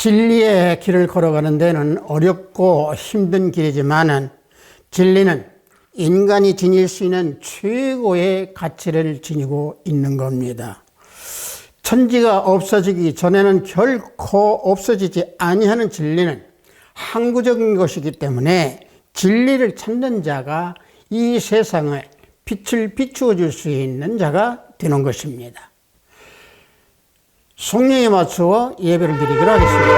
진리의 길을 걸어가는 데는 어렵고 힘든 길이지만은 진리는 인간이 지닐 수 있는 최고의 가치를 지니고 있는 겁니다. 천지가 없어지기 전에는 결코 없어지지 아니하는 진리는 항구적인 것이기 때문에 진리를 찾는 자가 이 세상에 빛을 비추어 줄 수 있는 자가 되는 것입니다. 성령에 맞추어 예배를 드리기로 하겠습니다.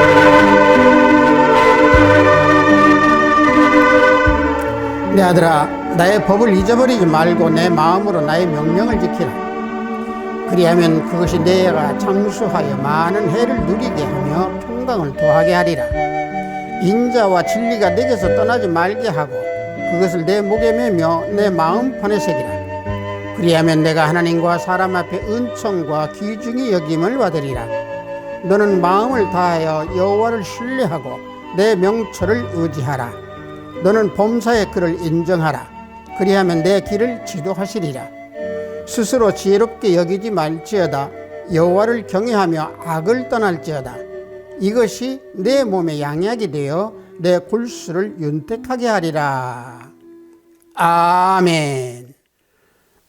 내 아들아, 나의 법을 잊어버리지 말고 내 마음으로 나의 명령을 지키라. 그리하면 그것이 내가 장수하여 많은 해를 누리게 하며 평강을 더하게 하리라. 인자와 진리가 내게서 떠나지 말게 하고 그것을 내 목에 매며 내 마음판에 새기라. 그리하면 내가 하나님과 사람 앞에 은총과 귀중히 여김을 받으리라. 너는 마음을 다하여 여호와를 신뢰하고 내 명철을 의지하라. 너는 범사의 그를 인정하라. 그리하면 내 길을 지도하시리라. 스스로 지혜롭게 여기지 말지어다. 여호와를 경외하며 악을 떠날지어다. 이것이 내 몸에 양약이 되어 내 골수를 윤택하게 하리라. 아멘.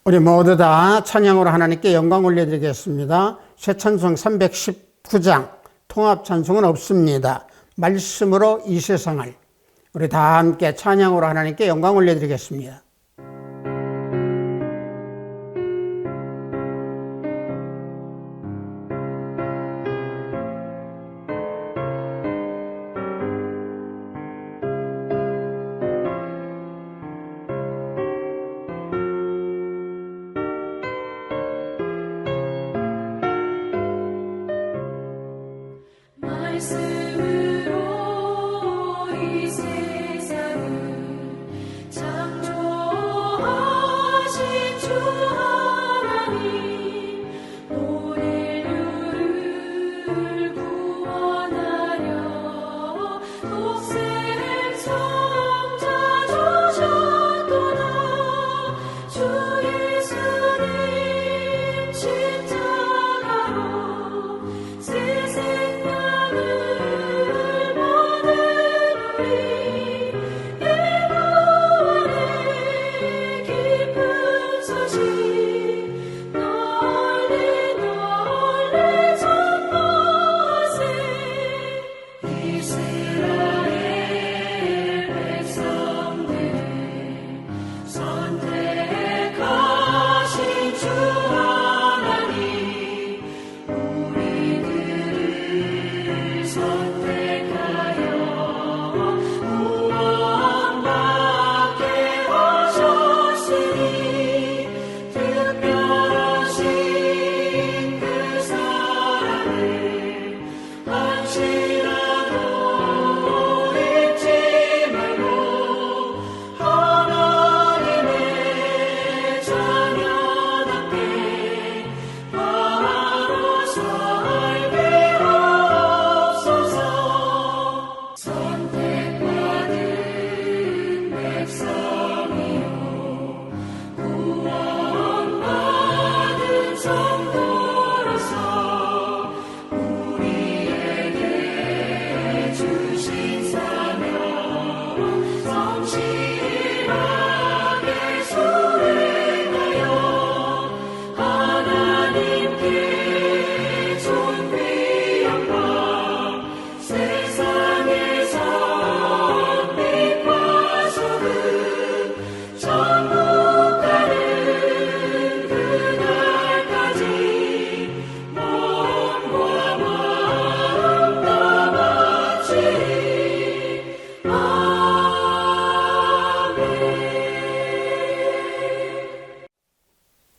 우리 모두 다 찬양으로 하나님께 영광 올려드리겠습니다. 새 찬송 319장, 통합 찬송은 없습니다. 말씀으로 이 세상을 우리 다 함께 찬양으로 하나님께 영광 올려드리겠습니다.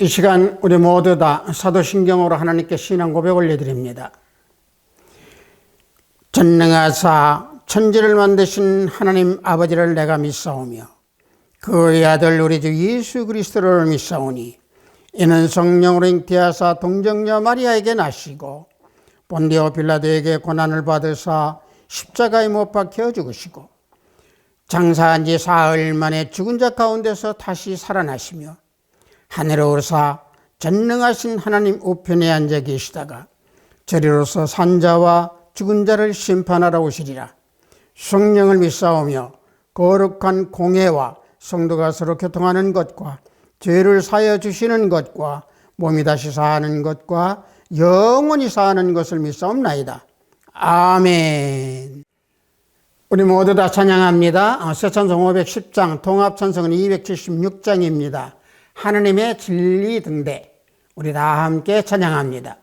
이 시간 우리 모두 다 사도신경으로 하나님께 신앙 고백 올려드립니다. 전능하사 천지를 만드신 하나님 아버지를 내가 믿사오며 그의 아들 우리 주 예수 그리스도를 믿사오니 이는 성령으로 잉태하사 동정녀 마리아에게 나시고 본디오 빌라도에게 고난을 받으사 십자가에 못 박혀 죽으시고 장사한 지 사흘 만에 죽은 자 가운데서 다시 살아나시며 하늘에 오르사 전능하신 하나님 우편에 앉아 계시다가 저리로서 산자와 죽은 자를 심판하러 오시리라. 성령을 믿사오며 거룩한 공회와 성도가 서로 교통하는 것과 죄를 사하여 주시는 것과 몸이 다시 사는 것과 영원히 사는 것을 믿사옵나이다. 아멘. 우리 모두 다 찬양합니다. 새찬송 510장, 통합찬송은 276장입니다. 하느님의 진리 등대. 우리 다 함께 찬양합니다.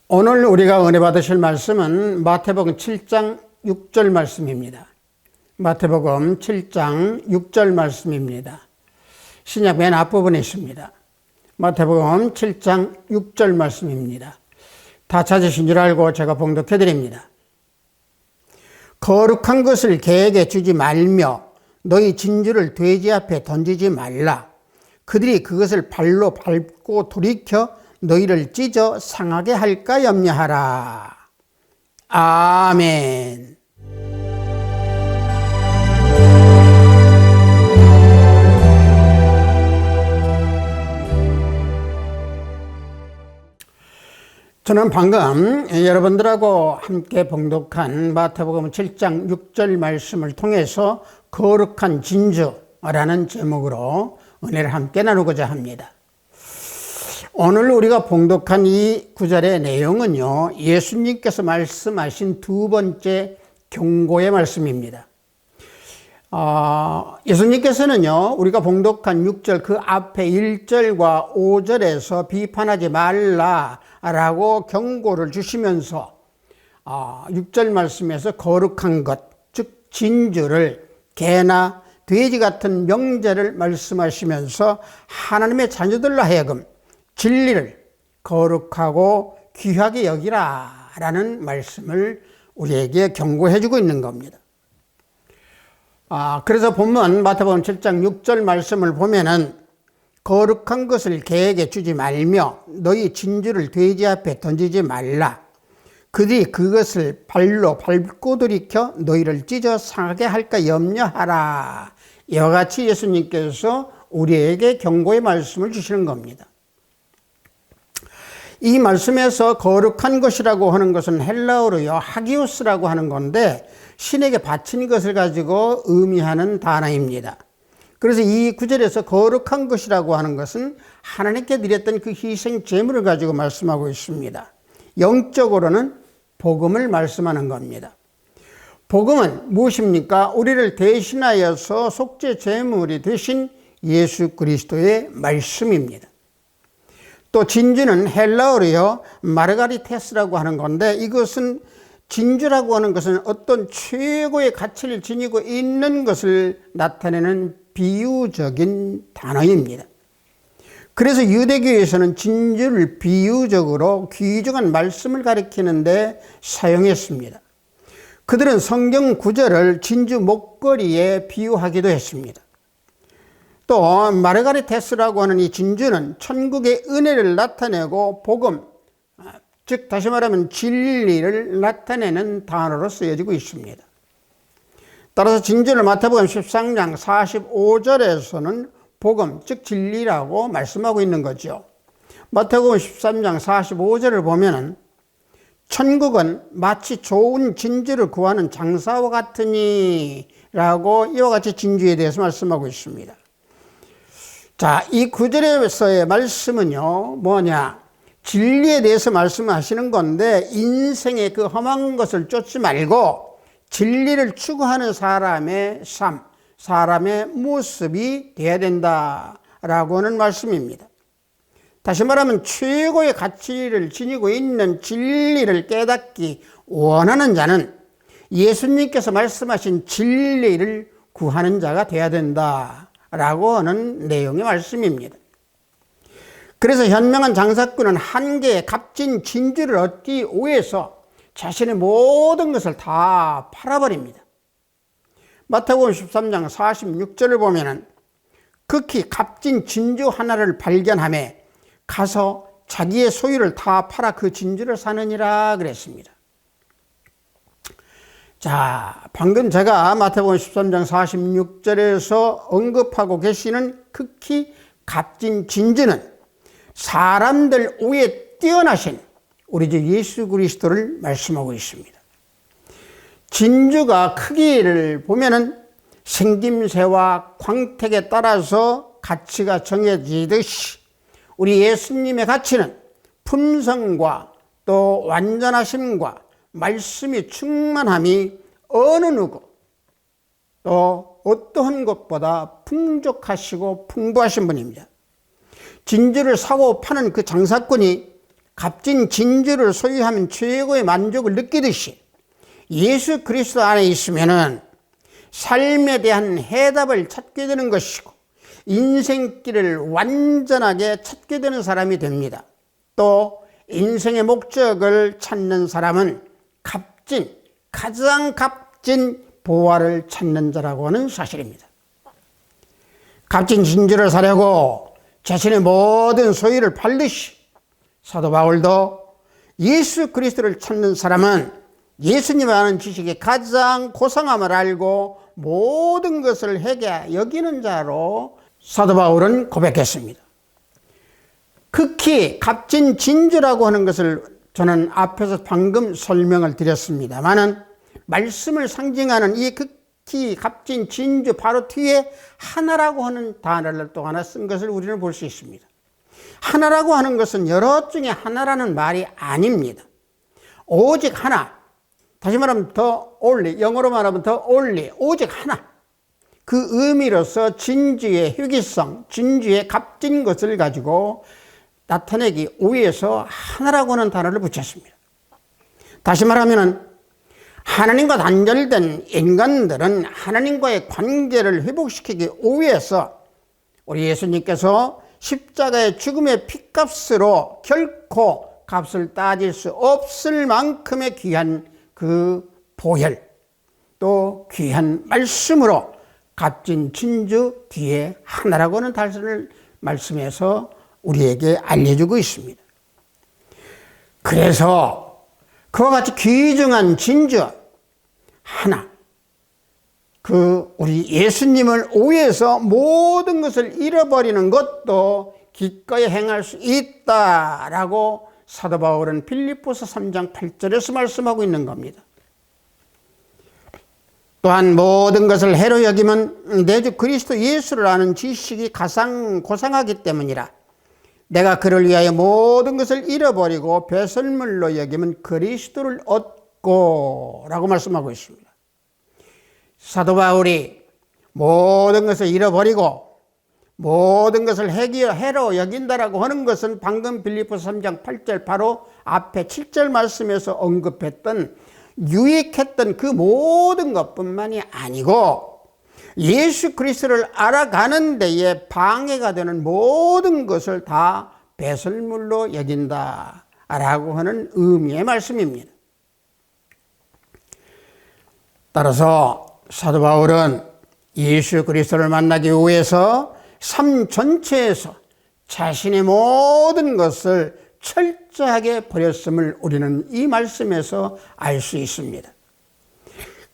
오늘 우리가 은혜 받으실 말씀은 마태복음 7장 6절 말씀입니다. 마태복음 7장 6절 말씀입니다. 신약 맨 앞부분에 있습니다. 마태복음 7장 6절 말씀입니다. 다 찾으신 줄 알고 제가 봉독해 드립니다. 거룩한 것을 개에게 주지 말며 너희 진주를 돼지 앞에 던지지 말라. 그들이 그것을 발로 밟고 돌이켜 너희를 찢어 상하게 할까 염려하라. 아멘. 저는 방금 여러분들하고 함께 봉독한 마태복음 7장 6절 말씀을 통해서 거룩한 진주라는 제목으로 은혜를 함께 나누고자 합니다. 오늘 우리가 봉독한 이 구절의 내용은요, 예수님께서 말씀하신 두 번째 경고의 말씀입니다. 예수님께서는요, 우리가 봉독한 6절 그 앞에 1절과 5절에서 비판하지 말라라고 경고를 주시면서 6절 말씀에서 거룩한 것, 즉 진주를 개나 돼지 같은 명제를 말씀하시면서 하나님의 자녀들로 하여금 진리를 거룩하고 귀하게 여기라 라는 말씀을 우리에게 경고해 주고 있는 겁니다. 그래서 본문 마태복음 7장 6절 말씀을 보면은 거룩한 것을 개에게 주지 말며 너희 진주를 돼지 앞에 던지지 말라. 그들이 그것을 발로 밟고 돌이켜 너희를 찢어 상하게 할까 염려하라. 이와 같이 예수님께서 우리에게 경고의 말씀을 주시는 겁니다. 이 말씀에서 거룩한 것이라고 하는 것은 헬라어로요 하기오스라고 하는 건데 신에게 바친 것을 가지고 의미하는 단어입니다. 그래서 이 구절에서 거룩한 것이라고 하는 것은 하나님께 드렸던 그 희생 제물을 가지고 말씀하고 있습니다. 영적으로는 복음을 말씀하는 겁니다. 복음은 무엇입니까? 우리를 대신하여서 속죄 제물이 되신 예수 그리스도의 말씀입니다. 또 진주는 헬라어로요 마르가리테스라고 하는 건데, 이것은 진주라고 하는 것은 어떤 최고의 가치를 지니고 있는 것을 나타내는 비유적인 단어입니다. 그래서 유대교에서는 진주를 비유적으로 귀중한 말씀을 가리키는데 사용했습니다. 그들은 성경 구절을 진주 목걸이에 비유하기도 했습니다. 또 마르가리테스라고 하는 이 진주는 천국의 은혜를 나타내고 복음, 즉 다시 말하면 진리를 나타내는 단어로 쓰여지고 있습니다. 따라서 진주를 마태복음 13장 45절에서는 복음, 즉 진리라고 말씀하고 있는 거죠. 마태복음 13장 45절을 보면은 천국은 마치 좋은 진주를 구하는 장사와 같으니 라고 이와 같이 진주에 대해서 말씀하고 있습니다. 자, 이 구절에서의 말씀은요 뭐냐, 진리에 대해서 말씀하시는 건데, 인생의 그 험한 것을 쫓지 말고 진리를 추구하는 사람의 삶, 사람의 모습이 되어야 된다라고 하는 말씀입니다. 다시 말하면 최고의 가치를 지니고 있는 진리를 깨닫기 원하는 자는 예수님께서 말씀하신 진리를 구하는 자가 되어야 된다라고 하는 내용의 말씀입니다. 그래서 현명한 장사꾼은 한 개의 값진 진주를 얻기 위해서 자신의 모든 것을 다 팔아버립니다. 마태복음 13장 46절을 보면은 극히 값진 진주 하나를 발견하며 가서 자기의 소유를 다 팔아 그 진주를 사느니라 그랬습니다. 자, 방금 제가 마태복음 13장 46절에서 언급하고 계시는 극히 값진 진주는 사람들 위에 뛰어나신 우리 주 예수 그리스도를 말씀하고 있습니다. 진주가 크기를 보면은 생김새와 광택에 따라서 가치가 정해지듯이 우리 예수님의 가치는 품성과 또 완전하심과 말씀이 충만함이 어느 누구 또 어떠한 것보다 풍족하시고 풍부하신 분입니다. 진주를 사고 파는 그 장사꾼이 값진 진주를 소유하면 최고의 만족을 느끼듯이 예수 그리스도 안에 있으면은 삶에 대한 해답을 찾게 되는 것이고 인생길을 완전하게 찾게 되는 사람이 됩니다. 또 인생의 목적을 찾는 사람은 가장 값진 보화를 찾는 자라고 하는 사실입니다. 값진 진주를 사려고 자신의 모든 소유를 팔듯이 사도 바울도 예수 그리스도를 찾는 사람은 예수님을 아는 지식이 가장 고상함을 알고 모든 것을 해게 여기는 자로 사도 바울은 고백했습니다. 극히 값진 진주라고 하는 것을 저는 앞에서 방금 설명을 드렸습니다만은 말씀을 상징하는 이 극히 값진 진주 바로 뒤에 하나라고 하는 단어를 또 하나 쓴 것을 우리는 볼 수 있습니다. 하나라고 하는 것은 여러 중에 하나라는 말이 아닙니다. 오직 하나, 다시 말하면 the only, 영어로 말하면 the only, 오직 하나. 그 의미로서 진주의 희귀성, 진주의 값진 것을 가지고 나타내기 위해서 하나라고 하는 단어를 붙였습니다. 다시 말하면 하나님과 단절된 인간들은 하나님과의 관계를 회복시키기 위해서 우리 예수님께서 십자가의 죽음의 핏값으로 결코 값을 따질 수 없을 만큼의 귀한 그 보혈, 또 귀한 말씀으로 값진 진주 뒤에 하나라고 하는 단서를 말씀해서 우리에게 알려주고 있습니다. 그래서 그와 같이 귀중한 진주 하나, 그 우리 예수님을 위해서 모든 것을 잃어버리는 것도 기꺼이 행할 수 있다라고 사도 바울은 빌립보서 3장 8절에서 말씀하고 있는 겁니다. 또한 모든 것을 해로 여기면 내 주 그리스도 예수를 아는 지식이 가장 고상하기 때문이라. 내가 그를 위하여 모든 것을 잃어버리고 배설물로 여기면 그리스도를 얻고 라고 말씀하고 있습니다. 사도 바울이 모든 것을 잃어버리고 모든 것을 해로 여긴다라고 하는 것은 방금 빌립보서 3장 8절 바로 앞에 7절 말씀에서 언급했던 유익했던 그 모든 것뿐만이 아니고 예수 그리스도를 알아가는 데에 방해가 되는 모든 것을 다 배설물로 여긴다라고 하는 의미의 말씀입니다. 따라서 사도 바울은 예수 그리스도를 만나기 위해서 삶 전체에서 자신의 모든 것을 철저하게 버렸음을 우리는 이 말씀에서 알 수 있습니다.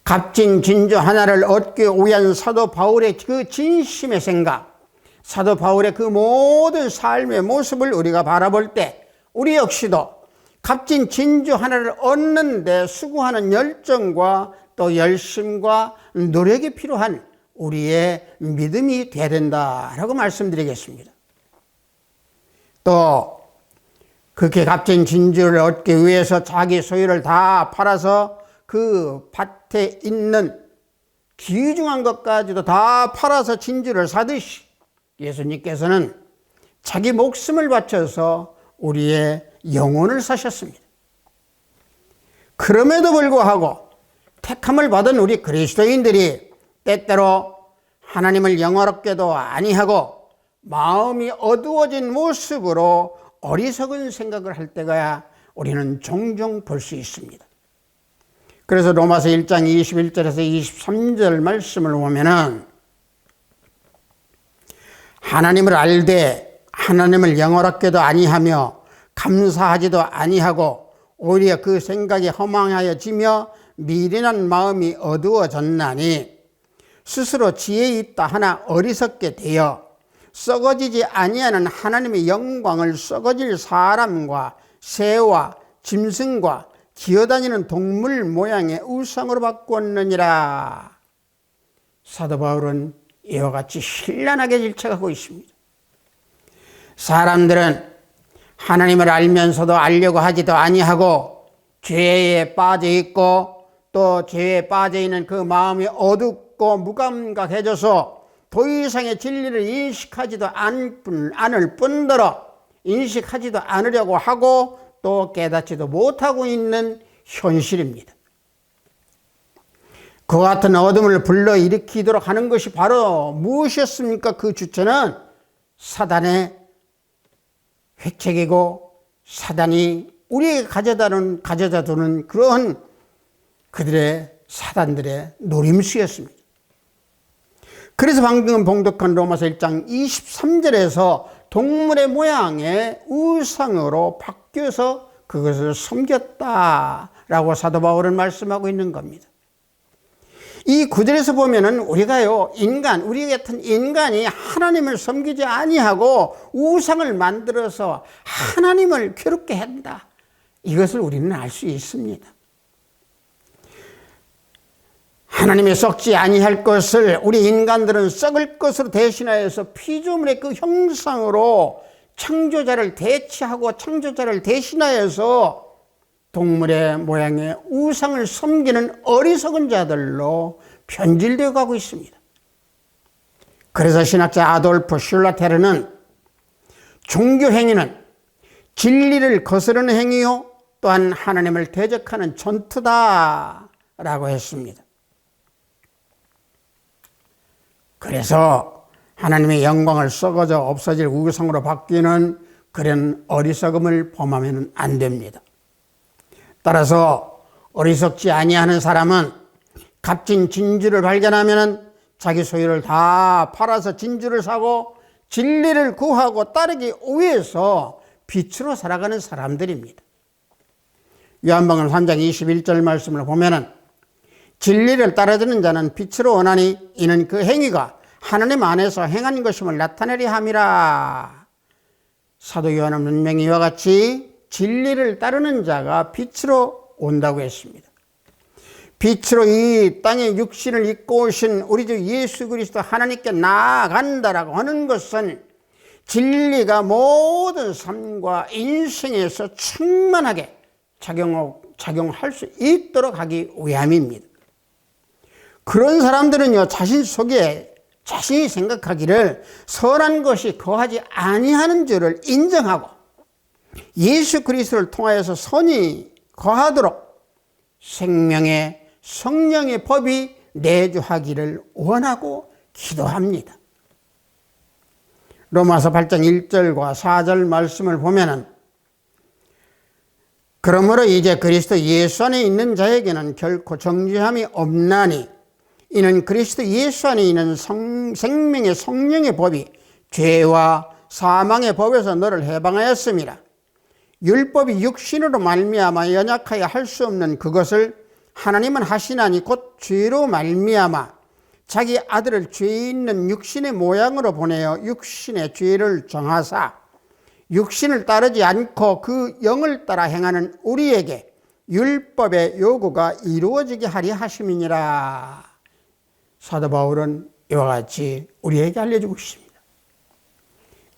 값진 진주 하나를 얻기 위한 사도 바울의 그 진심의 생각, 사도 바울의 그 모든 삶의 모습을 우리가 바라볼 때 우리 역시도 값진 진주 하나를 얻는 데 수고하는 열정과 또 열심과 노력이 필요한 우리의 믿음이 되어야 된다라고 말씀드리겠습니다. 또 그렇게 값진 진주를 얻기 위해서 자기 소유를 다 팔아서 그 밭에 있는 귀중한 것까지도 다 팔아서 진주를 사듯이 예수님께서는 자기 목숨을 바쳐서 우리의 영혼을 사셨습니다. 그럼에도 불구하고 택함을 받은 우리 그리스도인들이 때때로 하나님을 영화롭게도 아니하고 마음이 어두워진 모습으로 어리석은 생각을 할 때가 우리는 종종 볼 수 있습니다. 그래서 로마서 1장 21절에서 23절 말씀을 보면은 하나님을 알되 하나님을 영화롭게도 아니하며 감사하지도 아니하고 오히려 그 생각이 허망하여지며 미련한 마음이 어두워졌나니 스스로 지혜 있다 하나 어리석게 되어 썩어지지 아니하는 하나님의 영광을 썩어질 사람과 새와 짐승과 기어다니는 동물 모양의 우상으로 바꾸었느니라. 사도 바울은 이와 같이 신랄하게 질책하고 있습니다. 사람들은 하나님을 알면서도 알려고 하지도 아니하고 죄에 빠져 있고 또 죄에 빠져 있는 그 마음이 어둡고 무감각해져서 더 이상의 진리를 인식하지도 않을 뿐더러 인식하지도 않으려고 하고 또 깨닫지도 못하고 있는 현실입니다. 그와 같은 어둠을 불러일으키도록 하는 것이 바로 무엇이었습니까? 그 주체는 사단의 획책이고 사단이 우리에게 가져다 두는 그러한 그들의 사단들의 노림수였습니다. 그래서 방금 봉독한 로마서 1장 23절에서 동물의 모양의 우상으로 바뀌어서 그것을 섬겼다라고 사도 바울은 말씀하고 있는 겁니다. 이 구절에서 보면은 우리 같은 인간이 하나님을 섬기지 아니하고 우상을 만들어서 하나님을 괴롭게 한다. 이것을 우리는 알 수 있습니다. 하나님의 썩지 아니할 것을 우리 인간들은 썩을 것으로 대신하여서 피조물의 그 형상으로 창조자를 대체하고 창조자를 대신하여서 동물의 모양의 우상을 섬기는 어리석은 자들로 변질되어 가고 있습니다. 그래서 신학자 아돌프 슐라테르는 종교 행위는 진리를 거스르는 행위요 또한 하나님을 대적하는 전투다라고 했습니다. 그래서 하나님의 영광을 썩어져 없어질 우상으로 바뀌는 그런 어리석음을 범하면 안 됩니다. 따라서 어리석지 아니하는 사람은 값진 진주를 발견하면 자기 소유를 다 팔아서 진주를 사고 진리를 구하고 따르기 위해서 빛으로 살아가는 사람들입니다. 요한복음 3장 21절 말씀을 보면은 진리를 따르는 자는 빛으로 원하니 이는 그 행위가 하나님 안에서 행한 것임을 나타내려 함이라. 사도 요한은 분명히 이와 같이 진리를 따르는 자가 빛으로 온다고 했습니다. 빛으로 이 땅에 육신을 입고 오신 우리 주 예수 그리스도 하나님께 나아간다라고 하는 것은 진리가 모든 삶과 인생에서 충만하게 작용할 수 있도록 하기 위함입니다. 그런 사람들은요, 자신 속에 자신이 생각하기를 선한 것이 거하지 아니하는 줄을 인정하고 예수 그리스도를 통하여서 선이 거하도록 생명의 성령의 법이 내주하기를 원하고 기도합니다. 로마서 8장 1절과 4절 말씀을 보면은 그러므로 이제 그리스도 예수 안에 있는 자에게는 결코 정죄함이 없나니 이는 그리스도 예수 안에 있는 생명의 성령의 법이 죄와 사망의 법에서 너를 해방하였습니다. 율법이 육신으로 말미암아 연약하여 할 수 없는 그것을 하나님은 하시나니 곧 죄로 말미암아 자기 아들을 죄 있는 육신의 모양으로 보내어 육신의 죄를 정하사 육신을 따르지 않고 그 영을 따라 행하는 우리에게 율법의 요구가 이루어지게 하려 하심이니라. 사도 바울은 이와 같이 우리에게 알려주고 있습니다.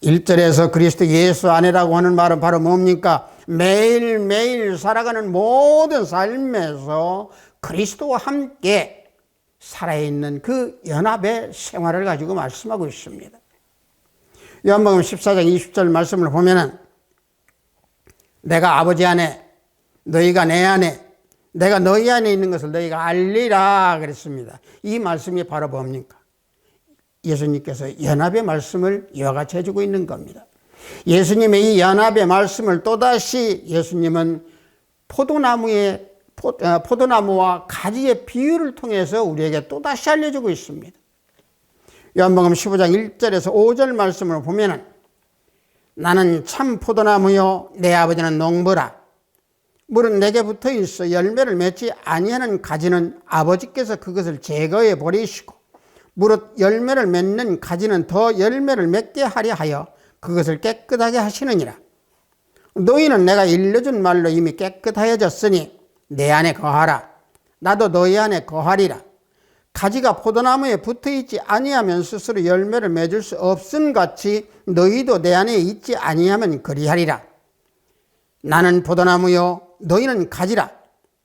1절에서 그리스도 예수 안에라고 하는 말은 바로 뭡니까? 매일매일 살아가는 모든 삶에서 그리스도와 함께 살아있는 그 연합의 생활을 가지고 말씀하고 있습니다. 요한복음 14장 20절 말씀을 보면은 내가 아버지 안에 너희가 내 안에 내가 너희 안에 있는 것을 너희가 알리라 그랬습니다. 이 말씀이 바로 뭡니까? 예수님께서 연합의 말씀을 이와 같이 해주고 있는 겁니다. 예수님의 이 연합의 말씀을 또다시 예수님은 포도나무와 가지의 비유를 통해서 우리에게 또다시 알려주고 있습니다. 요한복음 15장 1절에서 5절 말씀을 보면은 나는 참 포도나무요 내 아버지는 농부라. 물은 내게 붙어 있어 열매를 맺지 아니하는 가지는 아버지께서 그것을 제거해 버리시고 무릇 열매를 맺는 가지는 더 열매를 맺게 하려 하여 그것을 깨끗하게 하시느니라. 너희는 내가 일러준 말로 이미 깨끗하여졌으니 내 안에 거하라. 나도 너희 안에 거하리라. 가지가 포도나무에 붙어있지 아니하면 스스로 열매를 맺을 수 없음 같이 너희도 내 안에 있지 아니하면 그리하리라. 나는 포도나무요 너희는 가지라.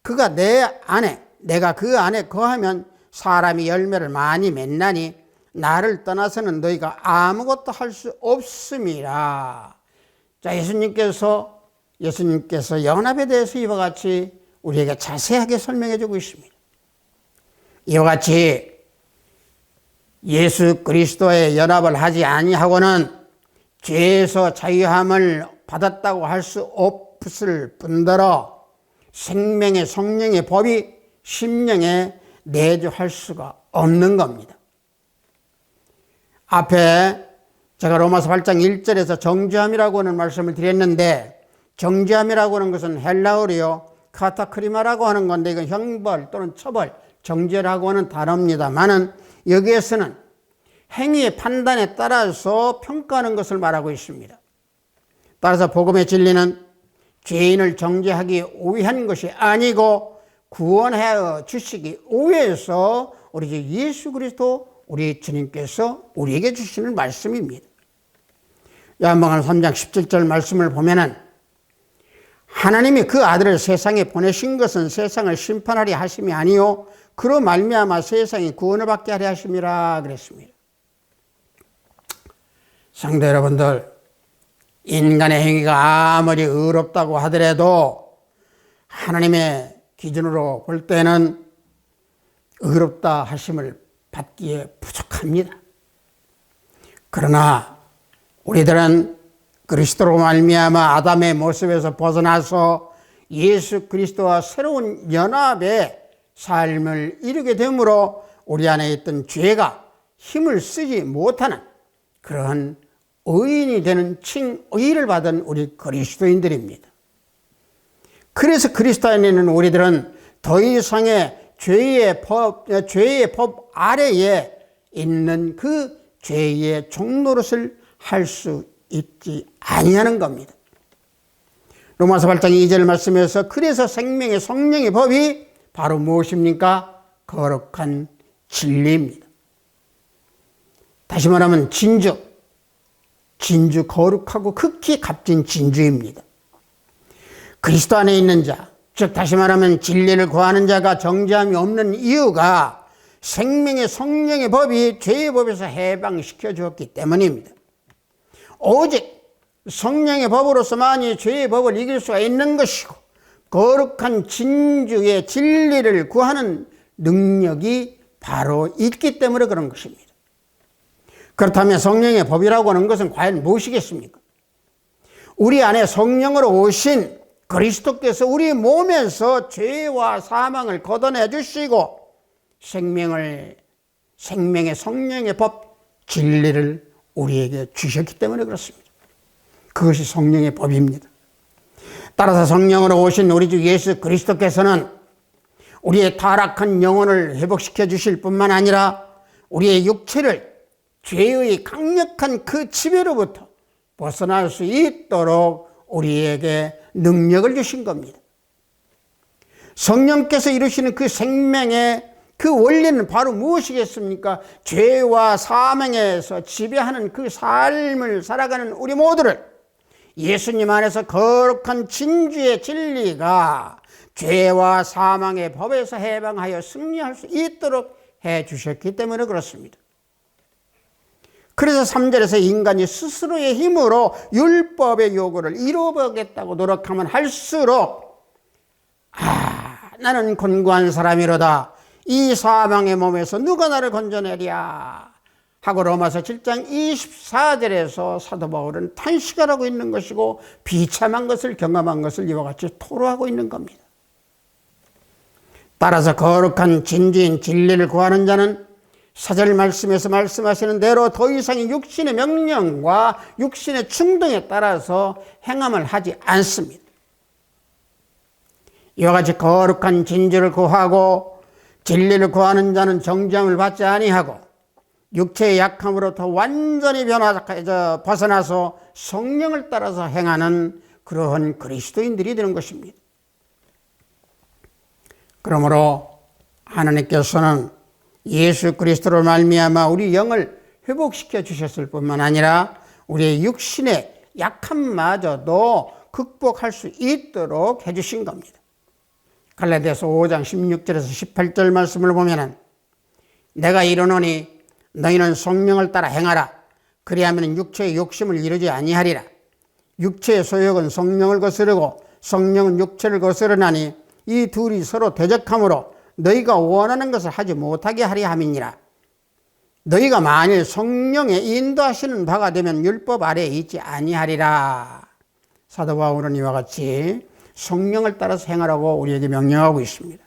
그가 내 안에 내가 그 안에 거하면 사람이 열매를 많이 맺나니 나를 떠나서는 너희가 아무것도 할 수 없음이라. 자, 예수님께서 연합에 대해서 이와 같이 우리에게 자세하게 설명해 주고 있습니다. 이와 같이 예수 그리스도의 연합을 하지 아니하고는 죄에서 자유함을 받았다고 할 수 없을 뿐더러 생명의 성령의 법이 심령에 내주할 수가 없는 겁니다. 앞에 제가 로마서 8장 1절에서 정죄함이라고 하는 말씀을 드렸는데 정죄함이라고 하는 것은 헬라어로요 카타크리마라고 하는 건데 이건 형벌 또는 처벌, 정죄라고 하는 단어입니다만은 여기에서는 행위의 판단에 따라서 평가하는 것을 말하고 있습니다. 따라서 복음의 진리는 죄인을 정죄하기 위한 것이 아니고 구원하여 주시기 위해서 우리 주 예수 그리스도 우리 주님께서 우리에게 주시는 말씀입니다. 요한복음 3장 17절 말씀을 보면은 하나님이 그 아들을 세상에 보내신 것은 세상을 심판하려 하심이 아니요 그로 말미암아 세상이 구원을 받게 하려 하심이라 그랬습니다. 성도 여러분들, 인간의 행위가 아무리 의롭다고 하더라도 하나님의 기준으로 볼 때는 의롭다 하심을 받기에 부족합니다. 그러나 우리들은 그리스도로 말미암아 아담의 모습에서 벗어나서 예수 그리스도와 새로운 연합의 삶을 이루게 되므로 우리 안에 있던 죄가 힘을 쓰지 못하는 그러한 의인이 되는 칭의를 받은 우리 그리스도인들입니다. 그래서 그리스도 안에 있는 우리들은 더 이상의 죄의 법 아래에 있는 그 죄의 종노릇을 할 수 있지 아니하는 겁니다. 로마서 8장 2절 말씀에서 그래서 생명의 성령의 법이 바로 무엇입니까? 거룩한 진리입니다. 다시 말하면 진주 거룩하고 극히 값진 진주입니다. 그리스도 안에 있는 자, 즉 다시 말하면 진리를 구하는 자가 정죄함이 없는 이유가 생명의 성령의 법이 죄의 법에서 해방시켜 주었기 때문입니다. 오직 성령의 법으로서만이 죄의 법을 이길 수가 있는 것이고 거룩한 진주의 진리를 구하는 능력이 바로 있기 때문에 그런 것입니다. 그렇다면 성령의 법이라고 하는 것은 과연 무엇이겠습니까? 우리 안에 성령으로 오신 그리스도께서 우리 몸에서 죄와 사망을 걷어내 주시고 생명의 성령의 법 진리를 우리에게 주셨기 때문에 그렇습니다. 그것이 성령의 법입니다. 따라서 성령으로 오신 우리 주 예수 그리스도께서는 우리의 타락한 영혼을 회복시켜 주실 뿐만 아니라 우리의 육체를 죄의 강력한 그 지배로부터 벗어날 수 있도록 우리에게 능력을 주신 겁니다. 성령께서 이루시는 그 생명의 그 원리는 바로 무엇이겠습니까? 죄와 사망에서 지배하는 그 삶을 살아가는 우리 모두를 예수님 안에서 거룩한 진주의 진리가 죄와 사망의 법에서 해방하여 승리할 수 있도록 해 주셨기 때문에 그렇습니다. 그래서 3절에서 인간이 스스로의 힘으로 율법의 요구를 이루어보겠다고 노력하면 할수록 나는 곤고한 사람이로다. 이 사망의 몸에서 누가 나를 건져내랴 하고 로마서 7장 24절에서 사도 바울은 탄식을 하고 있는 것이고 비참한 것을 경험한 것을 이와 같이 토로하고 있는 겁니다. 따라서 거룩한 진주인 진리를 구하는 자는 4절 말씀에서 말씀하시는 대로 더 이상의 육신의 명령과 육신의 충동에 따라서 행함을 하지 않습니다. 이와 같이 거룩한 진주를 구하고 진리를 구하는 자는 정죄함을 받지 아니하고 육체의 약함으로부터 완전히 벗어나서 성령을 따라서 행하는 그러한 그리스도인들이 되는 것입니다. 그러므로 하나님께서는 예수 그리스도로 말미암아 우리 영을 회복시켜 주셨을 뿐만 아니라 우리의 육신의 약함마저도 극복할 수 있도록 해주신 겁니다. 갈라디아서 5장 16절에서 18절 말씀을 보면은 내가 이르노니 너희는 성령을 따라 행하라. 그리하면 육체의 욕심을 이루지 아니하리라. 육체의 소욕은 성령을 거스르고 성령은 육체를 거스르나니 이 둘이 서로 대적하므로 너희가 원하는 것을 하지 못하게 하려 함이니라. 너희가 만일 성령의 인도하시는 바가 되면 율법 아래에 있지 아니하리라. 사도 바울은 이와 같이 성령을 따라서 행하라고 우리에게 명령하고 있습니다.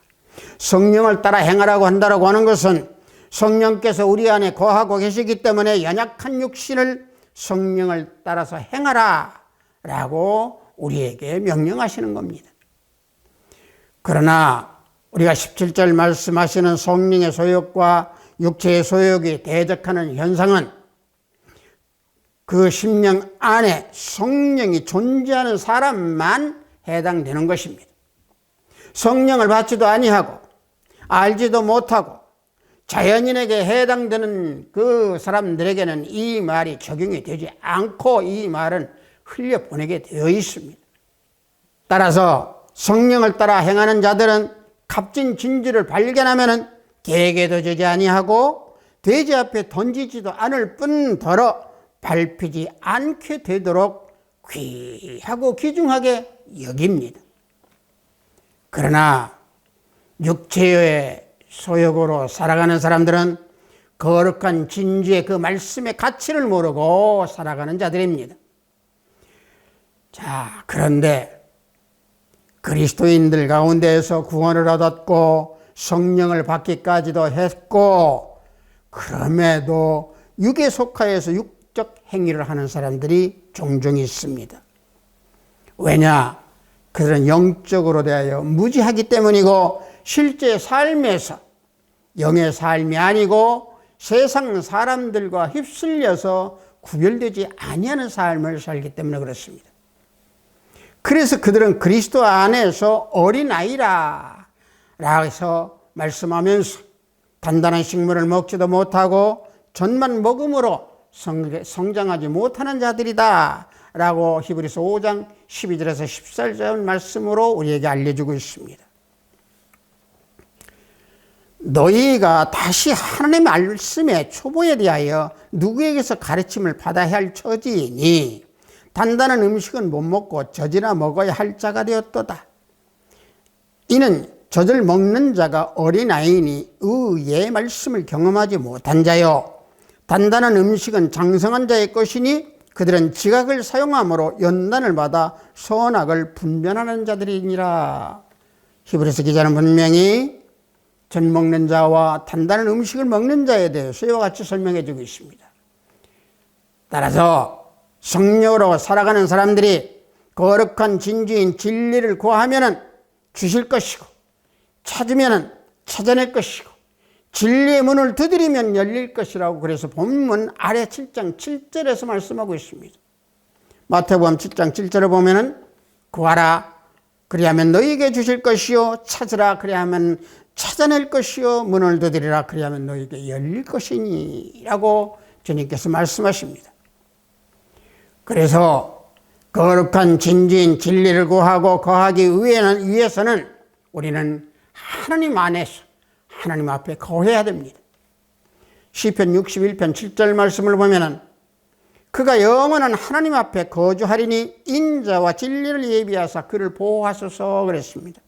성령을 따라 행하라고 한다고 하는 것은 성령께서 우리 안에 거하고 계시기 때문에 연약한 육신을 성령을 따라서 행하라 라고 우리에게 명령하시는 겁니다. 그러나 우리가 17절 말씀하시는 성령의 소욕과 육체의 소욕이 대적하는 현상은 그 심령 안에 성령이 존재하는 사람만 해당되는 것입니다. 성령을 받지도 아니하고 알지도 못하고 자연인에게 해당되는 그 사람들에게는 이 말이 적용이 되지 않고 이 말은 흘려보내게 되어 있습니다. 따라서 성령을 따라 행하는 자들은 값진 진주를 발견하면은 개에게도 주지 아니하고 돼지 앞에 던지지도 않을 뿐더러 밟히지 않게 되도록 귀하고 귀중하게 여깁니다. 그러나 육체의 소욕으로 살아가는 사람들은 거룩한 진주의 그 말씀의 가치를 모르고 살아가는 자들입니다. 자, 그런데 그리스도인들 가운데에서 구원을 얻었고 성령을 받기까지도 했고 그럼에도 육에 속하여서 육적 행위를 하는 사람들이 종종 있습니다. 왜냐? 그들은 영적으로 대하여 무지하기 때문이고 실제 삶에서 영의 삶이 아니고 세상 사람들과 휩쓸려서 구별되지 아니하는 삶을 살기 때문에 그렇습니다. 그래서 그들은 그리스도 안에서 어린아이라 라서 말씀하면서 단단한 식물을 먹지도 못하고 젖만 먹음으로 성장하지 못하는 자들이다 라고 히브리서 5장 12절에서 14절 말씀으로 우리에게 알려주고 있습니다. 너희가 다시 하나님의 말씀의 초보에 대하여 누구에게서 가르침을 받아야 할 처지이니 단단한 음식은 못 먹고 젖이나 먹어야 할 자가 되었도다. 이는 젖을 먹는 자가 어린아이니 의의 말씀을 경험하지 못한 자요, 단단한 음식은 장성한 자의 것이니 그들은 지각을 사용함으로 연단을 받아 선악을 분별하는 자들이니라. 히브리서 기자는 분명히 젖 먹는 자와 단단한 음식을 먹는 자에 대해서 이와 같이 설명해 주고 있습니다. 따라서 성령으로 살아가는 사람들이 거룩한 진주인 진리를 구하면 주실 것이고, 찾으면 찾아낼 것이고, 진리의 문을 두드리면 열릴 것이라고 그래서 본문 아래 7장 7절에서 말씀하고 있습니다. 마태복음 7장 7절에 보면 구하라 그리하면 너희에게 주실 것이요, 찾으라 그리하면 찾아낼 것이요, 문을 두드리라 그리하면 너희에게 열릴 것이니 라고 주님께서 말씀하십니다. 그래서 거룩한 진주인 진리를 구하고 거하기 위해서는 우리는 하나님 안에서 하나님 앞에 거해야 됩니다. 시편 61편 7절 말씀을 보면은 그가 영원한 하나님 앞에 거주하리니 인자와 진리를 예비하사 그를 보호하소서 그랬습니다.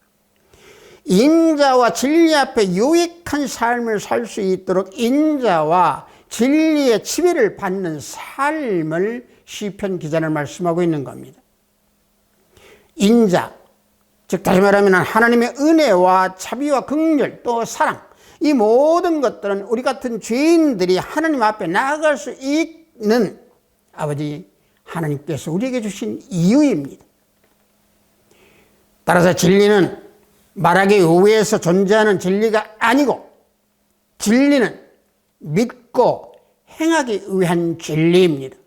인자와 진리 앞에 유익한 삶을 살 수 있도록 인자와 진리의 지배를 받는 삶을 시편 기자는 말씀하고 있는 겁니다. 인자, 즉 다시 말하면 하나님의 은혜와 자비와 긍휼 또 사랑, 이 모든 것들은 우리 같은 죄인들이 하나님 앞에 나아갈 수 있는 아버지 하나님께서 우리에게 주신 이유입니다. 따라서 진리는 말하기 위해서 존재하는 진리가 아니고 진리는 믿고 행하기 위한 진리입니다.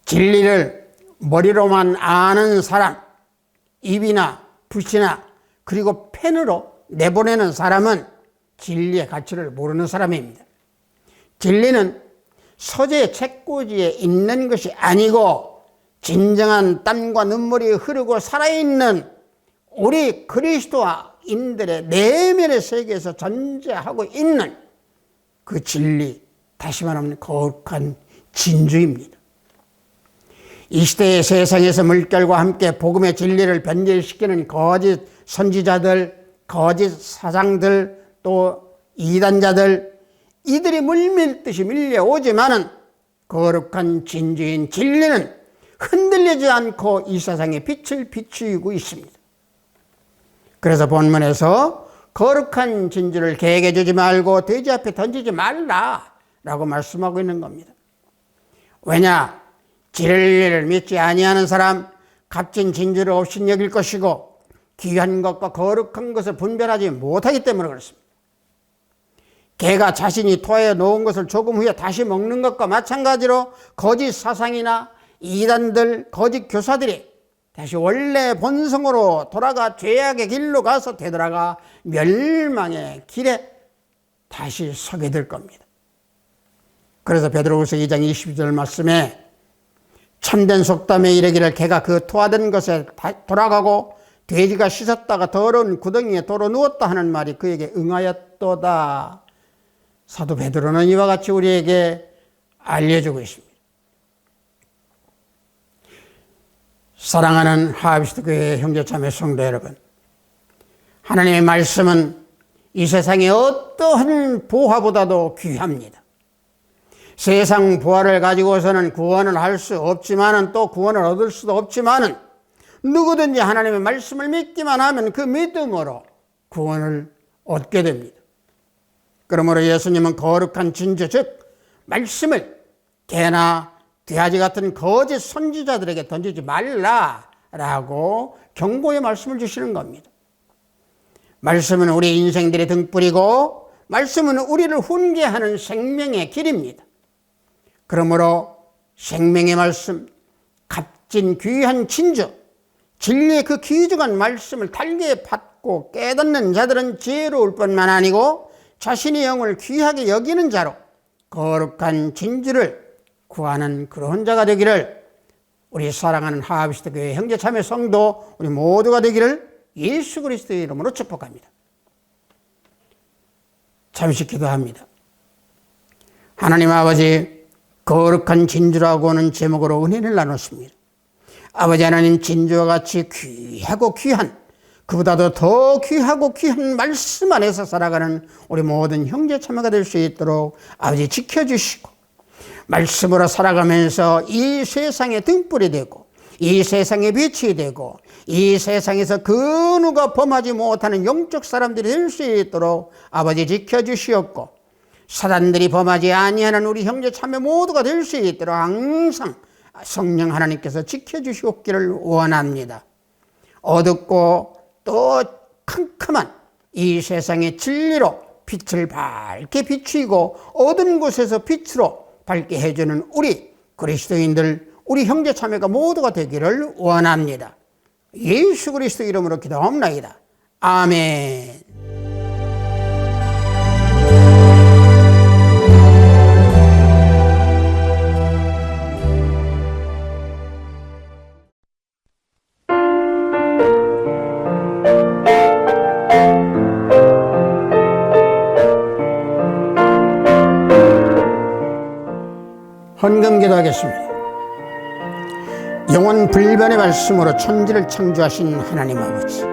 진리를 머리로만 아는 사람, 입이나 붓이나 그리고 펜으로 내보내는 사람은 진리의 가치를 모르는 사람입니다. 진리는 서재 책꽂이에 있는 것이 아니고 진정한 땀과 눈물이 흐르고 살아있는 우리 그리스도인들의 내면의 세계에서 존재하고 있는 그 진리, 다시 말하면 거룩한 진주입니다. 이 시대의 세상에서 물결과 함께 복음의 진리를 변질시키는 거짓 선지자들, 거짓 사장들, 또 이단자들, 이들이 물밀듯이 밀려오지만은 거룩한 진주인 진리는 흔들리지 않고 이 세상에 빛을 비추고 있습니다. 그래서 본문에서 거룩한 진주를 개에게 주지 말고 돼지 앞에 던지지 말라라고 말씀하고 있는 겁니다. 왜냐? 진리를 믿지 아니하는 사람 값진 진주를 없인 여길 것이고 귀한 것과 거룩한 것을 분별하지 못하기 때문에 그렇습니다. 개가 자신이 토해 놓은 것을 조금 후에 다시 먹는 것과 마찬가지로 거짓 사상이나 이단들, 거짓 교사들이 다시 원래 본성으로 돌아가 죄악의 길로 가서 되돌아가 멸망의 길에 다시 서게 될 겁니다. 그래서 베드로후서 2장 22절 말씀에 참된 속담에 이르기를 개가 그 토하던 것에 돌아가고 돼지가 씻었다가 더러운 구덩이에 도로 누웠다 하는 말이 그에게 응하였도다. 사도 베드로는 이와 같이 우리에게 알려주고 있습니다. 사랑하는 하합시드 교회 형제자매 성도 여러분, 하나님의 말씀은 이 세상의 어떠한 보화보다도 귀합니다. 세상 보화를 가지고서는 구원을 할 수 없지만은 또 구원을 얻을 수도 없지만은 누구든지 하나님의 말씀을 믿기만 하면 그 믿음으로 구원을 얻게 됩니다. 그러므로 예수님은 거룩한 진주, 즉 말씀을 개나 돼지 같은 거짓 선지자들에게 던지지 말라라고 경고의 말씀을 주시는 겁니다. 말씀은 우리 인생들의 등불이고 말씀은 우리를 훈계하는 생명의 길입니다. 그러므로 생명의 말씀, 값진 귀한 진주, 진리의 그 귀중한 말씀을 달게 받고 깨닫는 자들은 지혜로울 뿐만 아니고 자신의 영을 귀하게 여기는 자로 거룩한 진주를 구하는 그런 자가 되기를 우리 사랑하는 하합시드 교회 형제자매 성도 우리 모두가 되기를 예수 그리스도의 이름으로 축복합니다. 잠시 기도합니다. 하나님 아버지, 거룩한 진주라고 하는 제목으로 은혜를 나눴습니다. 아버지 하나님, 진주와 같이 귀하고 귀한, 그보다도 더 귀하고 귀한 말씀 안에서 살아가는 우리 모든 형제 자매가 될 수 있도록 아버지 지켜주시고, 말씀으로 살아가면서 이 세상의 등불이 되고, 이 세상의 빛이 되고, 이 세상에서 그 누가 범하지 못하는 영적 사람들이 될 수 있도록 아버지 지켜주시옵고, 사단들이 범하지 아니하는 우리 형제 자매 모두가 될 수 있도록 항상 성령 하나님께서 지켜주시옵기를 원합니다. 어둡고 또 캄캄한 이 세상의 진리로 빛을 밝게 비추고 어두운 곳에서 빛으로 밝게 해주는 우리 그리스도인들, 우리 형제 자매가 모두가 되기를 원합니다. 예수 그리스도 이름으로 기도합니다. 아멘. 헌금 기도하겠습니다. 영원 불변의 말씀으로 천지를 창조하신 하나님 아버지,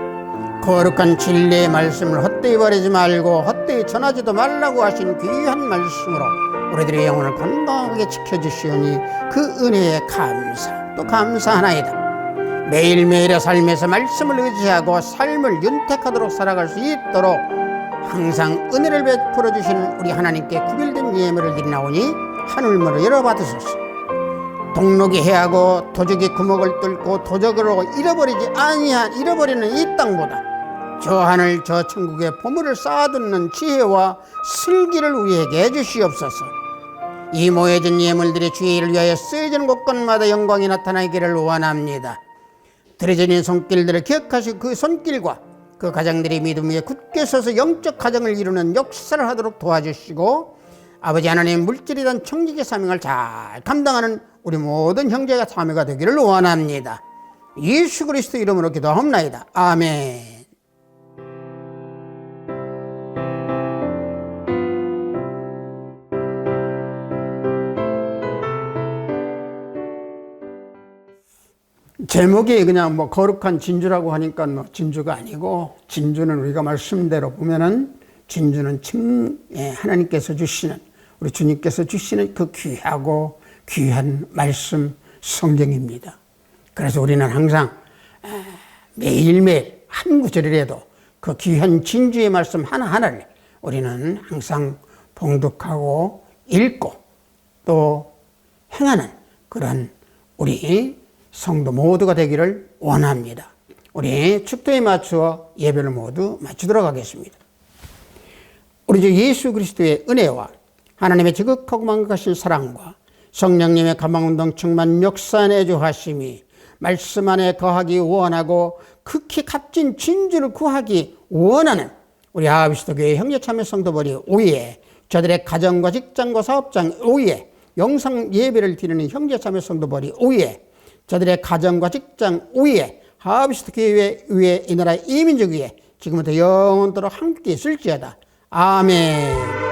거룩한 진리의 말씀을 헛되이 버리지 말고 헛되이 전하지도 말라고 하신 귀한 말씀으로 우리들의 영혼을 건강하게 지켜주시오니 그 은혜에 감사 또 감사하나이다. 매일매일의 삶에서 말씀을 의지하고 삶을 윤택하도록 살아갈 수 있도록 항상 은혜를 베풀어 주시는 우리 하나님께 구별된 예물을 드리나오니 하늘문을 열어받으소서. 동록이 해하고 도적이 구멍을 뚫고 도적으로 잃어버리는 이 땅보다 저 하늘 저 천국의 보물을 쌓아두는 지혜와 슬기를 우리에게 해주시옵소서. 이 모여진 예물들이 주의 일을 위하여 쓰여지는 곳곳마다 영광이 나타나기를 원합니다. 들어지는 손길들을 기억하시고 그 손길과 그 가정들이 믿음 위에 굳게 서서 영적 가정을 이루는 역사를 하도록 도와주시고, 아버지 하나님, 물질이란 청지기 사명을 잘 감당하는 우리 모든 형제가 자매가 되기를 원합니다. 예수 그리스도 이름으로 기도합니다. 아멘. 제목이 그냥 거룩한 진주라고 하니까 진주가 아니고, 진주는 우리가 말씀대로 보면은 진주는 하나님께서 주시는, 우리 주님께서 주시는 그 귀하고 귀한 말씀 성경입니다. 그래서 우리는 항상 매일매일 한 구절이라도 그 귀한 진주의 말씀 하나하나를 우리는 항상 봉독하고 읽고 또 행하는 그런 우리 성도 모두가 되기를 원합니다. 우리 축도에 맞추어 예배를 모두 마치도록 하겠습니다. 우리 주 예수 그리스도의 은혜와 하나님의 지극하고 만극하신 사랑과 성령님의 가망운동 충만 역사 내주하심이 말씀 안에 거하기 원하고 극히 값진 진주를 구하기 원하는 우리 아비스도교회 형제참여 성도들이 오후에 저들의 가정과 직장과 사업장 오후에 영상 예배를 드리는 형제참여 성도들이 오후에 저들의 가정과 직장 오후에 아비스도교회 위에 이 나라 이민족 위에 지금부터 영원토록 함께 있을지어다. 아멘.